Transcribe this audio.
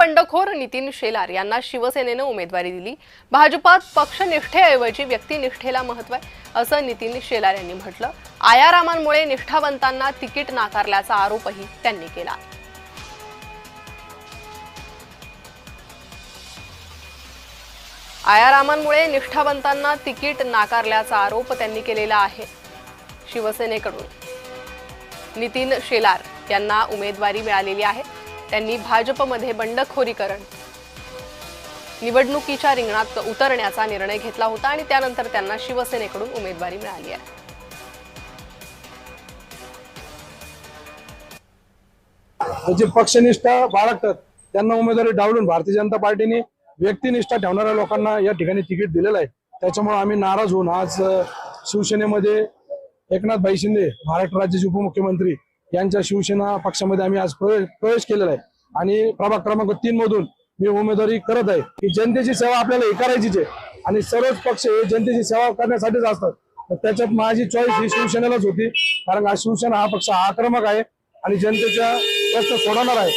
बंडखोर नितीन शेलार यांना शिवसेनेने उमेदवारी दिली। भाजपात पक्षनिष्ठेऐवजी व्यक्तिनिष्ठेला महत्त्व आहे असं नितीन शेलार यांनी म्हटलं। आयारामांमुळे निष्ठावंतांना तिकीट नाकारल्याचा आरोपही त्यांनी केला। आयारामांमुळे निष्ठावंतांना तिकीट नाकारल्याचा आरोप त्यांनी केलेला आहे। शिवसेनेकडून नितीन शेलार यांना उमेदवारी मिळालेली आहे। त्यांनी भाजपमध्ये बंडखोरी करून निवडणुकीच्या रिंगणात उतरण्याचा निर्णय घेतला होता आणि त्यानंतर त्यांना शिवसेनेकडून उमेदवारी मिळाली आहे। जे पक्षनिष्ठा बाळगतात त्यांना उमेदवारी डावलून भारतीय जनता पार्टीने व्यक्तिनिष्ठा ठेवणाऱ्या लोकांना या ठिकाणी तिकीट दिलेलं आहे। त्याच्यामुळे आम्ही नाराज होऊन आज शिवसेनेमध्ये एकनाथ शिंदे महाराष्ट्र राज्याचे उपमुख्यमंत्री यांच्या शिवसेना पक्षामध्ये आम्ही आज प्रवेश केलेला आहे आणि प्रभाग क्रमांक 3 मधून मी उमेदवारी करत आहे। की जनतेची सेवा आपल्याला हे करायचीच आहे आणि सर्वच पक्ष हे जनतेची सेवा करण्यासाठीच असतात। तर त्याच्यात माझी चॉईस ही शिवसेनेलाच होती, कारण हा शिवसेना हा पक्ष आक्रमक आहे आणि जनतेचा प्रश्न सोडवणार आहे।